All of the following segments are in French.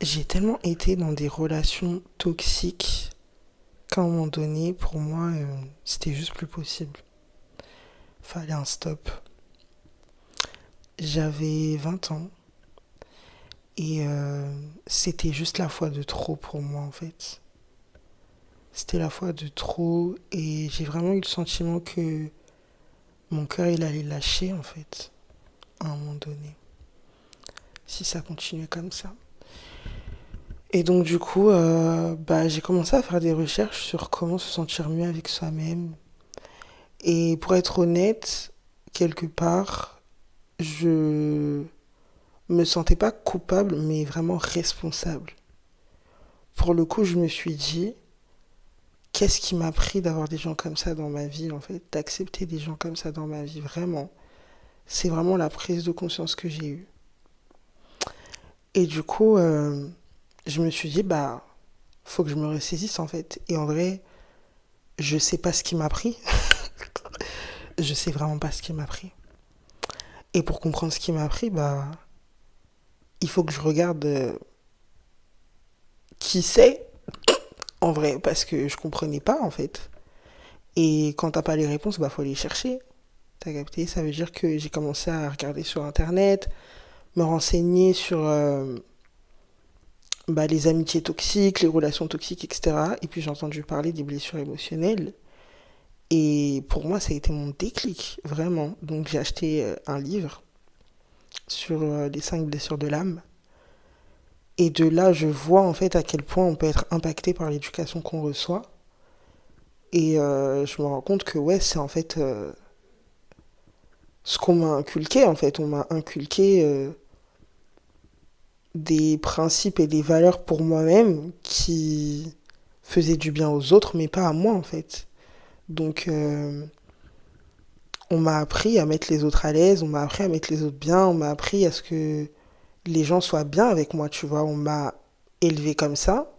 J'ai tellement été dans des relations toxiques qu'à un moment donné, pour moi, c'était juste plus possible. Fallait un stop. J'avais 20 ans et c'était juste la fois de trop pour moi en fait. C'était la fois de trop et j'ai vraiment eu le sentiment que mon cœur il allait lâcher en fait à un moment donné si ça continuait comme ça. Et donc du coup, j'ai commencé à faire des recherches sur comment se sentir mieux avec soi-même. Et pour être honnête, quelque part, je me sentais pas coupable, mais vraiment responsable. Pour le coup, je me suis dit, qu'est-ce qui m'a pris d'avoir des gens comme ça dans ma vie, en fait, d'accepter des gens comme ça dans ma vie, vraiment. C'est vraiment la prise de conscience que j'ai eue. Et du coup, je me suis dit, faut que je me ressaisisse, en fait. Et en vrai, je sais pas ce qui m'a pris. Je sais vraiment pas ce qui m'a pris. Et pour comprendre ce qui m'a pris, il faut que je regarde qui c'est en vrai, parce que je comprenais pas en fait. Et quand t'as pas les réponses, faut les chercher. T'as capté? Ça veut dire que j'ai commencé à regarder sur internet, me renseigner sur les amitiés toxiques, les relations toxiques, etc. Et puis j'ai entendu parler des blessures émotionnelles. Et pour moi, ça a été mon déclic, vraiment. Donc j'ai acheté un livre sur les 5 blessures de l'âme. Et de là, je vois en fait à quel point on peut être impacté par l'éducation qu'on reçoit. Et je me rends compte que ouais, c'est en fait ce qu'on m'a inculqué en fait. On m'a inculqué des principes et des valeurs pour moi-même qui faisaient du bien aux autres, mais pas à moi en fait. Donc on m'a appris à mettre les autres à l'aise, on m'a appris à mettre les autres bien, on m'a appris à ce que les gens soient bien avec moi, tu vois. On m'a élevé comme ça,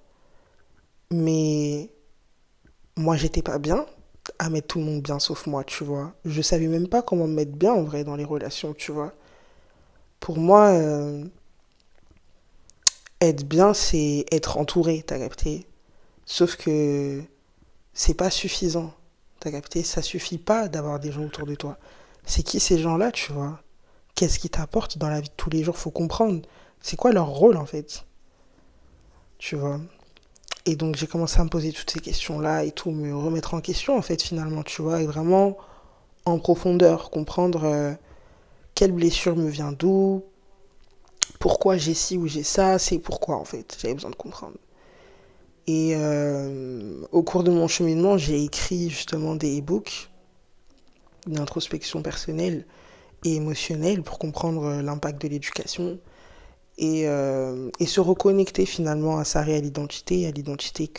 mais moi j'étais pas bien à mettre tout le monde bien sauf moi, tu vois. Je savais même pas comment me mettre bien en vrai dans les relations, tu vois. Pour moi, être bien, c'est être entouré, t'as capté. Sauf que c'est pas suffisant, t'as capté. Ça suffit pas d'avoir des gens autour de toi. C'est qui ces gens-là, tu vois? Qu'est-ce qu'ils t'apportent dans la vie de tous les jours? Faut comprendre. C'est quoi leur rôle en fait, tu vois? Et donc j'ai commencé à me poser toutes ces questions-là et tout, me remettre en question en fait finalement, tu vois, et vraiment en profondeur, comprendre quelle blessure me vient d'où, pourquoi j'ai ci ou j'ai ça, c'est pourquoi en fait, j'avais besoin de comprendre. Et au cours de mon cheminement, j'ai écrit justement des e-books d'introspection personnelle et émotionnelle pour comprendre l'impact de l'éducation et se reconnecter finalement à sa réelle identité, à l'identité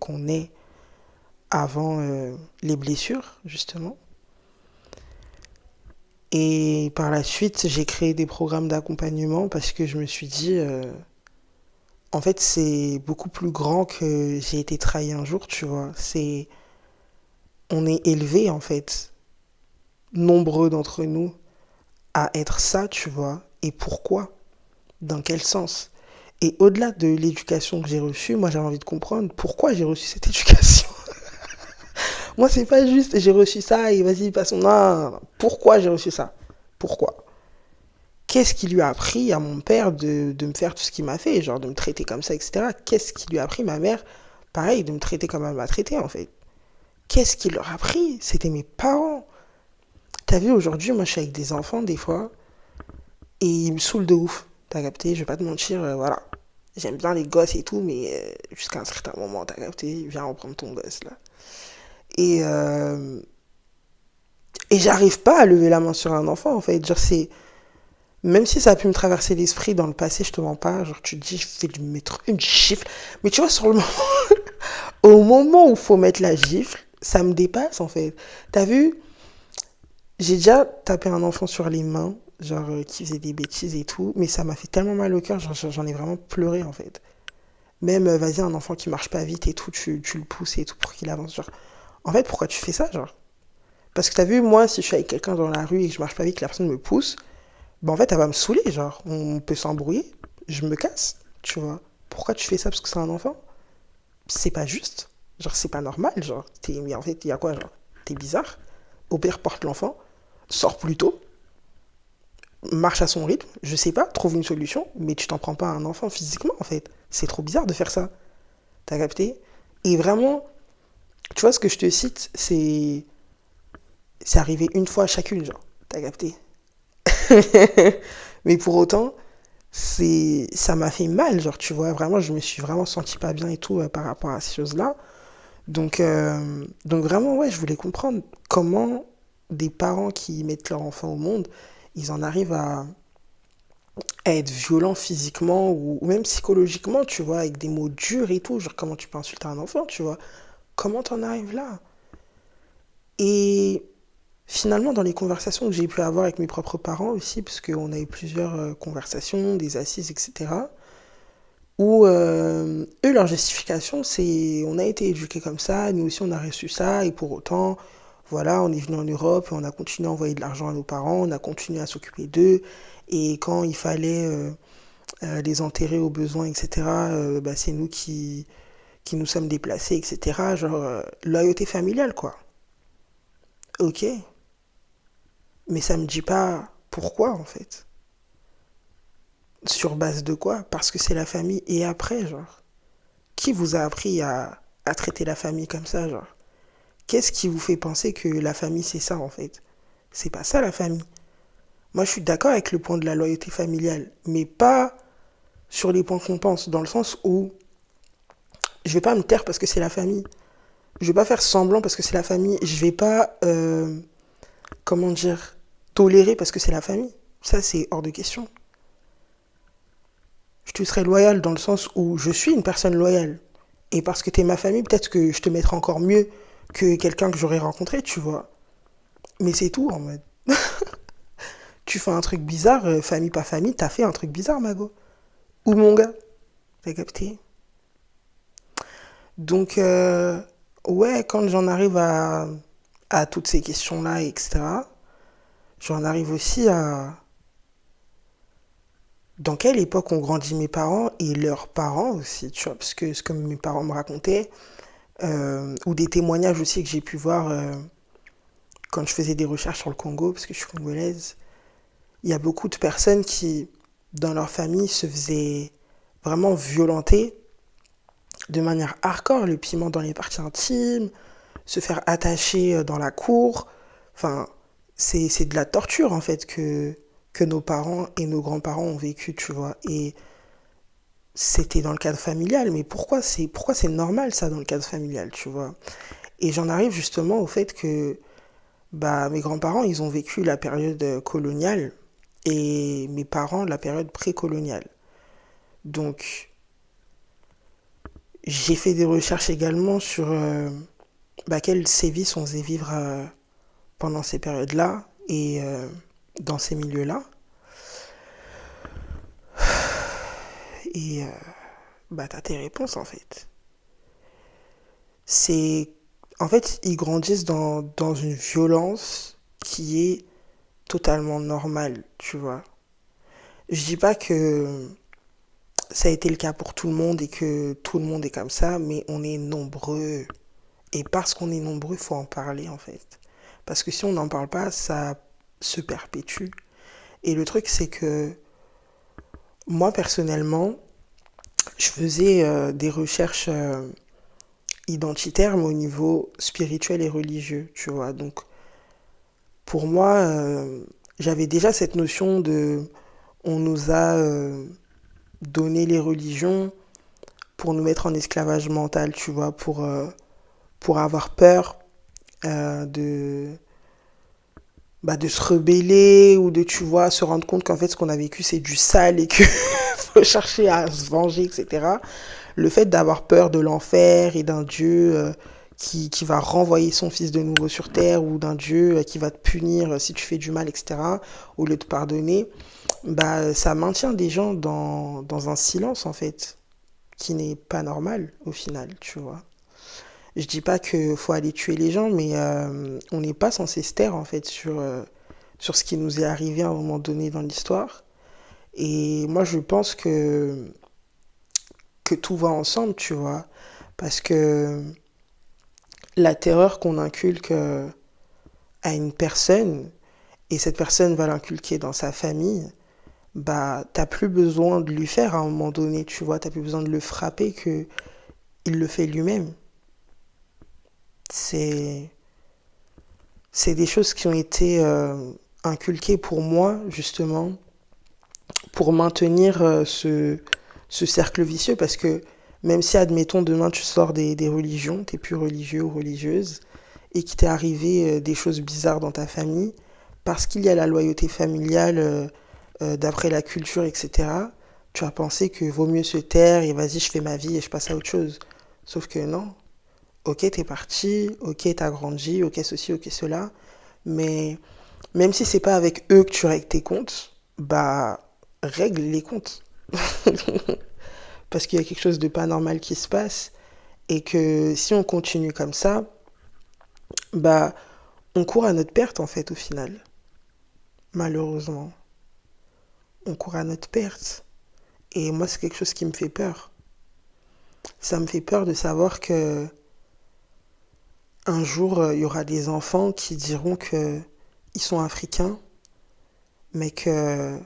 qu'on est avant les blessures justement. Et par la suite, j'ai créé des programmes d'accompagnement parce que je me suis dit, en fait, c'est beaucoup plus grand que j'ai été trahi un jour, tu vois. On est élevé en fait, nombreux d'entre nous, à être ça, tu vois. Et pourquoi? Dans quel sens? Et au-delà de l'éducation que j'ai reçue, moi j'avais envie de comprendre pourquoi j'ai reçu cette éducation. Moi, c'est pas juste j'ai reçu ça et vas-y, passons. Non, non, non. Pourquoi j'ai reçu ça? Pourquoi? Qu'est-ce qui lui a appris à mon père de me faire tout ce qu'il m'a fait, genre de me traiter comme ça, etc. Qu'est-ce qui lui a appris ma mère, pareil, de me traiter comme elle m'a traité en fait. Qu'est-ce qui leur a appris? C'était mes parents. T'as vu, aujourd'hui, moi je suis avec des enfants des fois, et ils me saoulent de ouf. T'as capté? Je vais pas te mentir, voilà. J'aime bien les gosses et tout, mais jusqu'à un certain moment, t'as capté? Viens reprendre ton gosse là. Et, euh, et j'arrive pas à lever la main sur un enfant en fait. Genre, c'est. Même si ça a pu me traverser l'esprit dans le passé, je te mens pas. Genre, tu te dis, je vais lui mettre une gifle. Mais tu vois, sur le moment, au moment où faut mettre la gifle, ça me dépasse en fait. T'as vu? J'ai déjà tapé un enfant sur les mains, genre qui faisait des bêtises et tout, mais ça m'a fait tellement mal au cœur, j'en ai vraiment pleuré en fait. Même, vas-y, un enfant qui marche pas vite et tout, tu le pousses et tout pour qu'il avance. Genre, en fait, pourquoi tu fais ça, genre? Parce que t'as vu, moi, si je suis avec quelqu'un dans la rue et que je marche pas vite, que la personne me pousse, en fait, elle va me saouler, genre, on peut s'embrouiller, je me casse, tu vois. pourquoi tu fais ça parce que c'est un enfant? C'est pas juste. Genre, c'est pas normal. Genre, mais en fait, il y a quoi? Genre, t'es bizarre. Au pire, porte l'enfant. Sors plus tôt. Marche à son rythme. Je sais pas, trouve une solution. Mais tu t'en prends pas à un enfant physiquement, en fait. C'est trop bizarre de faire ça. T'as capté? Et vraiment, tu vois, ce que je te cite, c'est arrivé une fois à chacune, genre. T'as capté? Mais pour autant, ça m'a fait mal, genre, tu vois. Vraiment, je me suis vraiment senti pas bien et tout par rapport à ces choses-là. Donc vraiment, ouais, je voulais comprendre comment des parents qui mettent leur enfant au monde, ils en arrivent à être violents physiquement ou même psychologiquement, tu vois, avec des mots durs et tout. Genre, comment tu peux insulter un enfant, tu vois? Comment t'en arrives là? Et finalement, dans les conversations que j'ai pu avoir avec mes propres parents aussi, parce qu'on a eu plusieurs conversations, des assises, etc., où eux, leur justification, c'est on a été éduqués comme ça, nous aussi on a reçu ça, et pour autant, voilà, on est venu en Europe, et on a continué à envoyer de l'argent à nos parents, on a continué à s'occuper d'eux, et quand il fallait les enterrer au besoin, etc., bah, c'est nous qui nous sommes déplacés, etc. Genre, loyauté familiale, quoi. Ok, mais ça me dit pas pourquoi, en fait. Sur base de quoi? Parce que c'est la famille, et après, genre. Qui vous a appris à traiter la famille comme ça, genre? Qu'est-ce qui vous fait penser que la famille c'est ça en fait? C'est pas ça la famille. Moi je suis d'accord avec le point de la loyauté familiale, mais pas sur les points qu'on pense, dans le sens où je vais pas me taire parce que c'est la famille. Je vais pas faire semblant parce que c'est la famille. Je vais pas, comment dire, tolérer parce que c'est la famille. Ça c'est hors de question. Je te serai loyal dans le sens où je suis une personne loyale. Et parce que t'es ma famille, peut-être que je te mettrai encore mieux que quelqu'un que j'aurais rencontré, tu vois. Mais c'est tout en mode. Tu fais un truc bizarre, famille pas famille, t'as fait un truc bizarre, Mago. Ou mon gars. T'as capté? Donc, ouais, quand j'en arrive à toutes ces questions-là, etc., j'en arrive aussi à dans quelle époque ont grandi mes parents et leurs parents aussi, tu vois, parce que c'est comme mes parents me racontaient, ou des témoignages aussi que j'ai pu voir quand je faisais des recherches sur le Congo, parce que je suis congolaise, il y a beaucoup de personnes qui, dans leur famille, se faisaient vraiment violenter de manière hardcore, le piment dans les parties intimes, se faire attacher dans la cour. Enfin, c'est de la torture en fait que nos parents et nos grands-parents ont vécu, tu vois. Et c'était dans le cadre familial, mais pourquoi c'est normal ça dans le cadre familial, tu vois. Et j'en arrive justement au fait que bah, mes grands-parents, ils ont vécu la période coloniale et mes parents la période précoloniale. Donc, j'ai fait des recherches également sur bah, quels sévices on faisait vivre pendant ces périodes-là et dans ces milieux-là. Et bah, t'as tes réponses en fait. C'est. En fait, ils grandissent dans une violence qui est totalement normale, tu vois. Je dis pas que ça a été le cas pour tout le monde et que tout le monde est comme ça, mais on est nombreux. Et parce qu'on est nombreux, il faut en parler en fait. Parce que si on n'en parle pas, ça se perpétue. Et le truc, c'est que moi, personnellement, je faisais des recherches identitaires, mais au niveau spirituel et religieux, tu vois. Donc, pour moi, j'avais déjà cette notion de... On nous a donné les religions pour nous mettre en esclavage mental, tu vois, pour avoir peur de bah, de se rebeller ou de, tu vois, se rendre compte qu'en fait, ce qu'on a vécu, c'est du sale et qu'il faut chercher à se venger, etc. Le fait d'avoir peur de l'enfer et d'un Dieu qui va renvoyer son fils de nouveau sur terre ou d'un Dieu qui va te punir si tu fais du mal, etc., au lieu de pardonner, bah, ça maintient des gens dans un silence, en fait, qui n'est pas normal, au final, tu vois. Je dis pas qu'il faut aller tuer les gens, mais on n'est pas censé se taire en fait sur ce qui nous est arrivé à un moment donné dans l'histoire. Et moi je pense que tout va ensemble, tu vois. Parce que la terreur qu'on inculque à une personne, et cette personne va l'inculquer dans sa famille, bah, t'as plus besoin de lui faire à un moment donné, tu vois. T'as plus besoin de le frapper que il le fait lui-même. C'est, c'est des choses qui ont été inculquées pour moi, justement, pour maintenir ce cercle vicieux. Parce que même si, admettons, demain tu sors des religions, t'es plus religieux ou religieuse, et qu'il t'est arrivé des choses bizarres dans ta famille, parce qu'il y a la loyauté familiale d'après la culture, etc., tu vas penser que vaut mieux se taire et vas-y, je fais ma vie et je passe à autre chose. Sauf que non. Ok, t'es parti, ok, t'as grandi, ok, ceci, ok, cela. Mais même si c'est pas avec eux que tu règles tes comptes, bah, règle les comptes. Parce qu'il y a quelque chose de pas normal qui se passe et que si on continue comme ça, bah, on court à notre perte en fait au final. Malheureusement, on court à notre perte. Et moi, c'est quelque chose qui me fait peur. Ça me fait peur de savoir que un jour, il y aura des enfants qui diront que ils sont africains, mais que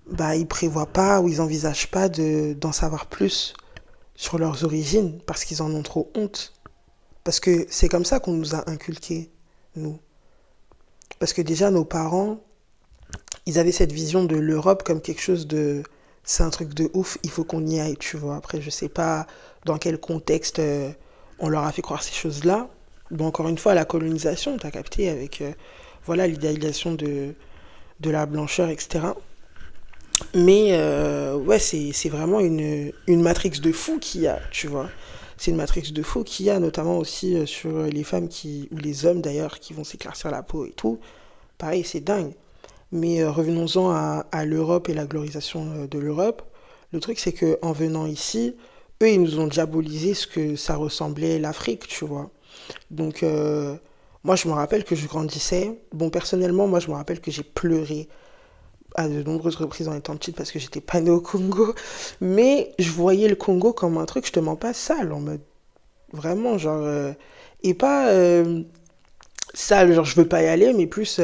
bah ils prévoient pas ou ils envisagent pas d'en savoir plus sur leurs origines parce qu'ils en ont trop honte. Parce que c'est comme ça qu'on nous a inculqué, nous. Parce que déjà, nos parents, ils avaient cette vision de l'Europe comme quelque chose de... C'est un truc de ouf, il faut qu'on y aille, tu vois. Après, je sais pas dans quel contexte on leur a fait croire ces choses-là. Bon, encore une fois, la colonisation, t'as capté, avec voilà l'idéalisation de la blancheur, etc. Mais ouais, c'est vraiment une matrix de fou qu'il y a, tu vois. C'est une matrix de fou qu'il y a, notamment aussi sur les femmes qui, ou les hommes d'ailleurs, qui vont s'éclaircir la peau et tout. Pareil, c'est dingue. Mais revenons-en à l'Europe et la glorisation de l'Europe. Le truc, c'est que en venant ici, eux, ils nous ont diabolisé ce que ça ressemblait l'Afrique, tu vois. Donc, moi, je me rappelle que je grandissais. Bon, personnellement, moi, je me rappelle que j'ai pleuré à de nombreuses reprises en étant petite parce que j'étais pas née au Congo. Mais je voyais le Congo comme un truc, je te mens pas, sale, en mode vraiment, genre. Et pas sale, genre je veux pas y aller, mais plus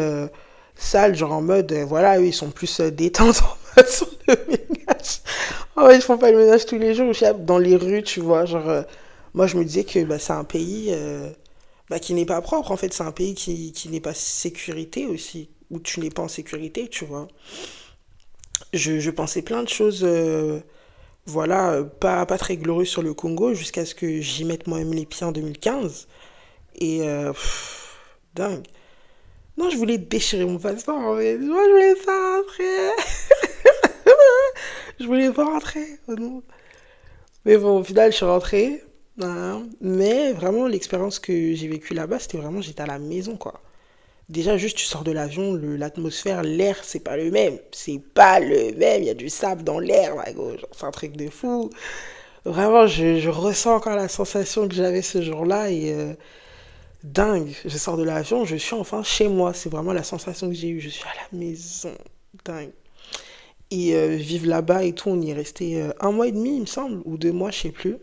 sale, genre en mode, voilà, eux ils sont plus détentes en mode sur le ménage. Oh, ouais, ils font pas le ménage tous les jours, dans les rues, tu vois. Genre, moi je me disais que bah, c'est un pays bah, qui n'est pas propre, en fait, c'est un pays qui n'est pas sécurité aussi, où tu n'es pas en sécurité, tu vois. Je pensais plein de choses, voilà, pas très glorieuses sur le Congo, jusqu'à ce que j'y mette moi-même les pieds en 2015. Et dingue. Non, je voulais déchirer mon passeport, mais moi je voulais pas rentrer. Je voulais pas rentrer. Oh non. Mais bon, au final, je suis rentrée. Voilà. Mais vraiment, l'expérience que j'ai vécue là-bas, c'était vraiment, j'étais à la maison, quoi. Déjà, juste, tu sors de l'avion, l'atmosphère, l'air, c'est pas le même. C'est pas le même. Il y a du sable dans l'air, ma gauche. C'est un truc de fou. Vraiment, je ressens encore la sensation que j'avais ce jour-là et dingue. Je sors de l'avion, je suis enfin chez moi. C'est vraiment la sensation que j'ai eue. Je suis à la maison. Dingue. Et vivre là-bas et tout, on y est resté un mois et demi, il me semble, ou 2 mois, je sais plus.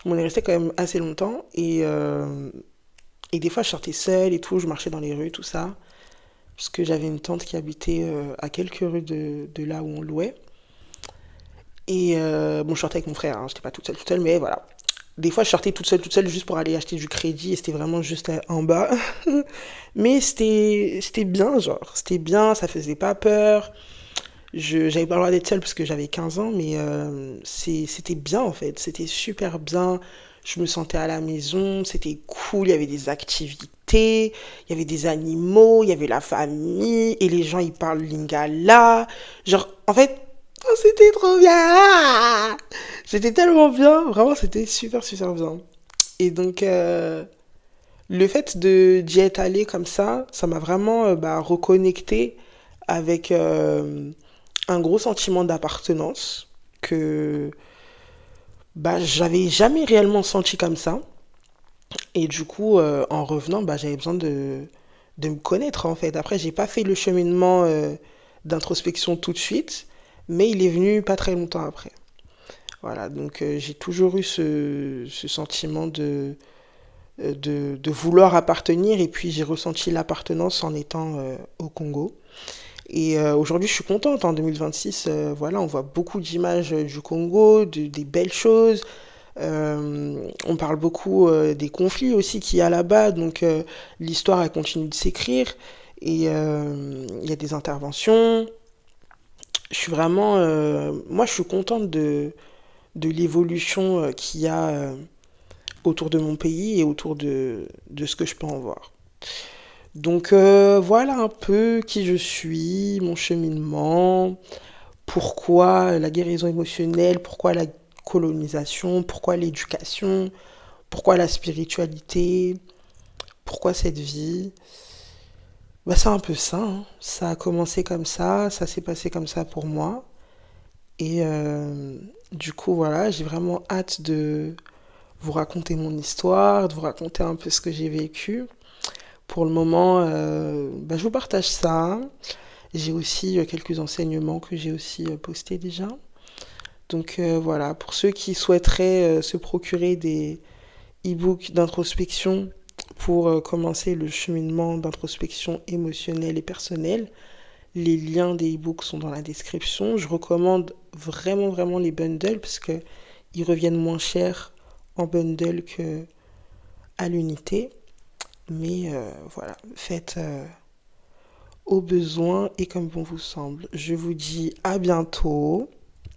On est resté quand même assez longtemps. Et des fois, je sortais seule et tout, je marchais dans les rues, tout ça. Parce que j'avais une tante qui habitait à quelques rues de là où on louait. Et bon, je sortais avec mon frère, hein, j'étais pas toute seule, mais voilà. Des fois, je sortais toute seule, juste pour aller acheter du crédit, et c'était vraiment juste en bas. Mais c'était bien, genre, c'était bien, ça faisait pas peur. J'avais pas le droit d'être seule parce que j'avais 15 ans, mais c'était bien en fait, c'était super bien. Je me sentais à la maison, c'était cool, il y avait des activités, il y avait des animaux, il y avait la famille, et les gens ils parlent lingala. Genre, en fait, oh, c'était trop bien! C'était tellement bien, vraiment c'était super super bien. Et donc, le fait d'y être allé comme ça m'a vraiment bah, reconnecté avec un gros sentiment d'appartenance que bah, j'avais jamais réellement senti comme ça. Et du coup, en revenant, bah, j'avais besoin de me connaître en fait. Après, j'ai pas fait le cheminement d'introspection tout de suite, mais il est venu pas très longtemps après. Voilà, donc j'ai toujours eu ce sentiment de vouloir appartenir et puis j'ai ressenti l'appartenance en étant au Congo. Et aujourd'hui, je suis contente. En 2026, voilà, on voit beaucoup d'images du Congo, des belles choses. On parle beaucoup des conflits aussi qu'il y a là-bas. Donc l'histoire, elle continue de s'écrire. Et il y a des interventions. Je suis vraiment... moi, je suis contente de l'évolution qu'il y a autour de mon pays et autour de ce que je peux en voir. Donc voilà un peu qui je suis, mon cheminement, pourquoi la guérison émotionnelle, pourquoi la colonisation, pourquoi l'éducation, pourquoi la spiritualité, pourquoi cette vie. Bah c'est un peu ça, hein. Ça a commencé comme ça s'est passé comme ça pour moi. Et du coup voilà, j'ai vraiment hâte de vous raconter mon histoire, de vous raconter un peu ce que j'ai vécu. Pour le moment, bah, je vous partage ça. J'ai aussi quelques enseignements que j'ai aussi postés déjà. Donc voilà, pour ceux qui souhaiteraient se procurer des e-books d'introspection pour commencer le cheminement d'introspection émotionnelle et personnelle, les liens des e-books sont dans la description. Je recommande vraiment vraiment les bundles parce que ils reviennent moins cher en bundle que à l'unité. Mais voilà, faites au besoin et comme bon vous semble. Je vous dis à bientôt.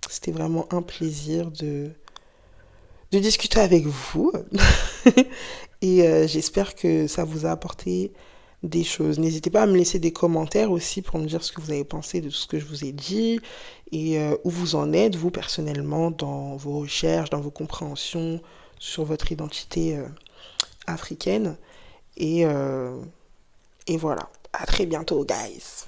C'était vraiment un plaisir de discuter avec vous. Et j'espère que ça vous a apporté des choses. N'hésitez pas à me laisser des commentaires aussi pour me dire ce que vous avez pensé de tout ce que je vous ai dit et où vous en êtes, vous personnellement, dans vos recherches, dans vos compréhensions sur votre identité africaine. Et, euh, et voilà. À très bientôt, guys.